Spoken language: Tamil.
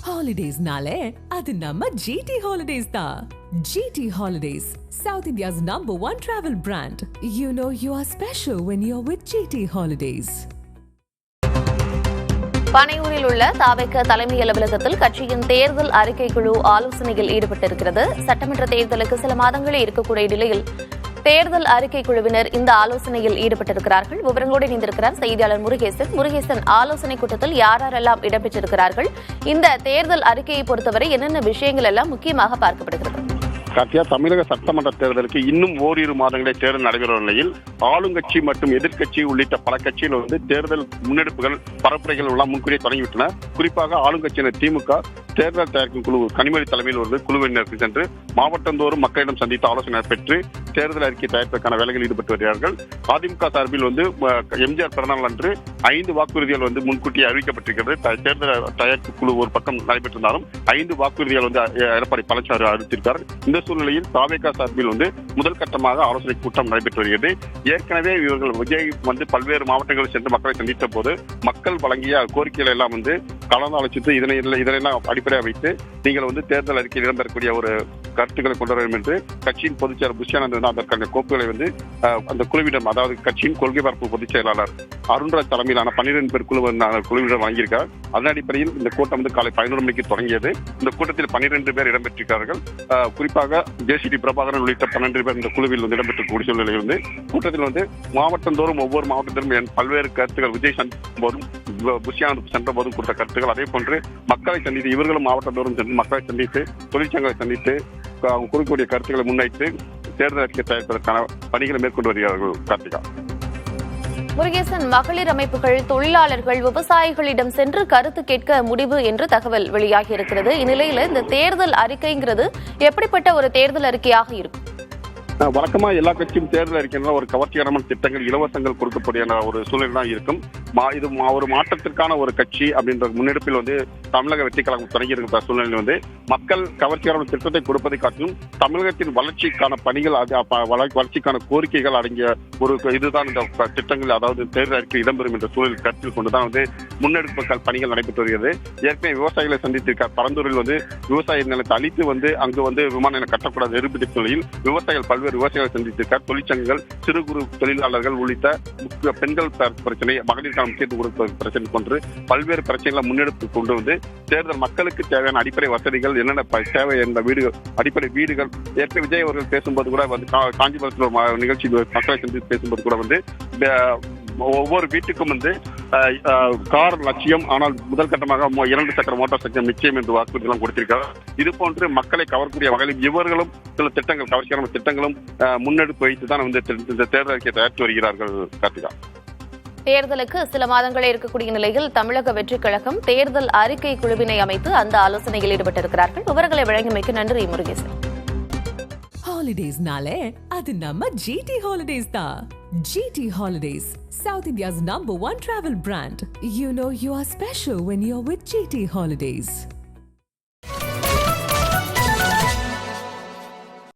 Holidays-nale, adu namma GT Holidays da. GT Holidays, South India's #1 travel brand. You know you are special when you're with GT Holidays. பனையூரில் உள்ள தாவேக தலைமை அலுவலகத்தில் கட்சியின் தேர்தல் அறிக்கை குழு ஆலோசனையில் ஈடுபட்டிருக்கிறது. சட்டமன்ற தேர்தலுக்கு சில மாதங்களே இருக்கக்கூடிய நிலையில் தேர்தல் அறிக்கை குழுவினர் இந்த ஆலோசனையில் ஈடுபட்டிருக்கிறார்கள். விவரங்களோடு இணைந்திருக்கிறார் செய்தியாளர் முருகேசன். முருகேசன், ஆலோசனை கூட்டத்தில் யாரெல்லாம் இடம்பெற்றிருக்கிறார்கள்? இந்த தேர்தல் அறிக்கையை பொறுத்தவரை என்னென்ன விஷயங்கள் எல்லாம் முக்கியமாக பார்க்கப்படுகிறது? கார்த்தியா, தமிழக சட்டமன்ற தேர்தலுக்கு இன்னும் ஓரிரு மாதங்களே தேர்தல் நடைபெறும் நிலையில் ஆளுங்கட்சி மற்றும் எதிர்க்கட்சி உள்ளிட்ட பல கட்சிகள் தேர்தல் முன்னெடுப்புகள் பரப்புரைகள் எல்லாம் முன்கூறியே தொடங்கிவிட்டன. குறிப்பாக ஆளுங்கட்சியினர் திமுக தேர்தல் தயாரிக்கும் குழு கனிமொழி தலைமையில் குழுவினருக்கு சென்று மாவட்டந்தோறும் மக்களிடம் சந்தித்து ஆலோசனை பெற்று தேர்தல் அறிக்கை தயாரிப்பதற்கான வேலைகள் ஈடுபட்டு வருகிறார்கள். அதிமுக சார்பில் எம்ஜிஆர் பிறந்தநாள் அன்று 5 வாக்குறுதிகள் முன்கூட்டியே அறிவிக்கப்பட்டிருக்கிறது. தேர்தல் தயாரிப்பு குழு ஒரு பக்கம் நடைபெற்றிருந்தாலும் 5 வாக்குறுதிகள் எடப்பாடி பழனிசாமி அறிவித்திருக்கிறார். இந்த சூழ்நிலையில் தாவேகா சார்பில் முதல் கட்டமாக ஆலோசனை கூட்டம் நடைபெற்று வருகிறது. ஏற்கனவே இவர்கள் விஜய் பல்வேறு மாவட்டங்களில் சென்று மக்களை சந்தித்த போது மக்கள் வழங்கிய கோரிக்கைகள் எல்லாம் கலந்தாலோசித்து இதனையெல்லாம் அடிப்படையாக வைத்து நீங்கள் தேர்தல் அறிக்கையில் இடம்பெறக்கூடிய ஒரு கருத்துக்களை கொண்டு வர வேண்டும் என்று கட்சியின் பொதுச் செயலர் புஷ்யானந்த் அதற்கான கோப்புகளை அந்த குழுவிடம், அதாவது கட்சியின் கொள்கை பரப்பு பொதுச் செயலாளர் அருண்ராஜ் தலைமையிலான 12 பேர் குழுவிடம் வழங்கியிருக்கார். அதன் அடிப்படையில் இந்த கூட்டம் காலை 11 மணிக்கு தொடங்கியது. இந்த கூட்டத்தில் 12 பேர் இடம்பெற்றிருக்கிறார்கள். குறிப்பாக ஜேசிடி பிரபாகரன் உள்ளிட்ட 12 பேர் இந்த குழுவில் இடம்பெற்றக்கூடிய சூழ்நிலையில் கூட்டத்தில் மாவட்டந்தோறும் ஒவ்வொரு மாவட்டத்திலும் பல்வேறு கருத்துக்கள் விஜய் சந்திக்கும் போதும் புஷ்யானந்த் சென்ற போதும் கொடுத்த கருத்துக்கள், அதே போன்று மக்களை சந்தித்து இவர்களும் மாவட்டந்தோறும் சென்று மக்களை சந்தித்து தொழிற்சங்கங்களை சந்தித்து அவங்க கொடுக்கக்கூடிய கருத்துக்களை முன்வைத்து தேர்தல் அறிக்கை தயாரிப்பதற்கான பணிகளை மேற்கொண்டு வருகிறார்கள். கார்த்திகா, முருகேசன், மகளிர் அமைப்புகள், தொழிலாளர்கள், விவசாயிகளிடம் சென்று கருத்து கேட்க முடிவு என்று தகவல் வெளியாகி இருக்கிறது. இந்நிலையில் இந்த தேர்தல் அறிக்கைங்கிறது எப்படிப்பட்ட ஒரு தேர்தல் அறிக்கையாக இருக்கும்? வழக்கமா எல்லா கட்சியும் தேர்தல் அறிக்கையில ஒரு கவர்ச்சிகரமான திட்டங்கள், இலவசங்கள் கொடுக்கக்கூடிய ஒரு சூழல் தான் இருக்கும். இது ஒரு மாற்றத்திற்கான ஒரு கட்சி அப்படின்ற முன்னெடுப்பில் தமிழக வெற்றி கழகம் தொடங்கி இருக்கிற சூழ்நிலையில் மக்கள் கவர்ச்சிகரமான திட்டத்தை கொடுப்பதை காட்டிலும் தமிழகத்தின் வளர்ச்சிக்கான பணிகள், வளர்ச்சிக்கான கோரிக்கைகள் அடங்கிய ஒரு இதுதான் இந்த திட்டங்கள், அதாவது தேர்தல் அறிக்கை இடம்பெறும் என்ற சூழல் கருத்தில் கொண்டுதான் முன்னெடுப்பு பணிகள் நடைபெற்று வருகிறது. ஏற்கனவே விவசாயிகளை சந்தித்திருக்கார். பரந்தூரில் விவசாய நிலத்தை அழித்து அங்கு விமான நிலையம் கட்டக்கூடாது நிரூபித்த நிலையில் விவசாயிகள் பல்வேறு விவசாயிகளை சந்தித்திருக்கார். தொழிற்சங்கங்கள், சிறு குறு தொழிலாளர்கள் உள்ளிட்ட பெண்கள் பிரச்சனை, மகளிருக்கான முக்கியத்துவம் கொடுப்பது பிரச்சனை போன்று பல்வேறு பிரச்சனைகளை முன்னெடுப்பு கொண்டு தேர்தல் மக்களுக்கு தேவையான அடிப்படை வசதிகள் என்னென்ன தேவை என்ற அடிப்படை வீடுகள். ஏற்கனவே விஜய் அவர்கள் பேசும்போது கூட காஞ்சிபுரத்தில் நிகழ்ச்சி மக்களை சந்தித்து பேசும்போது கூட ஒவ்வொரு வீட்டுக்கும் கார் லட்சியம், ஆனால் முதல் கட்டமாக 2 சக்கர மோட்டார் சைக்கிள் நிச்சயம் என்று வாக்குறுதிகளும் கொடுத்திருக்கிறார். இது போன்று மக்களை கவரக்கூடிய வகையில் இவர்களும் சில திட்டங்கள், கவர்ச்சிகரமான திட்டங்களும் முன்னெடுப்பு வைத்துதான் இந்த தேர்தல் அறிக்கையை தயாரித்து வருகிறார்கள். கார்த்திகா, தேர்தலுக்கு சில மாதங்களே இருக்கக்கூடிய நிலையில் தமிழக வெற்றிக் கழகம் தேர்தல் அறிக்கை குழுவினை அமைத்து அந்த ஆலோசனையில் ஈடுபட்டிருக்கிறார்கள். விவரங்களை வழங்கியமைக்கு நன்றி Murugesan. Holidays-nale, adu namma GT Holidays da. GT Holidays, South India's #1 travel brand. You know you are special when you're with GT Holidays.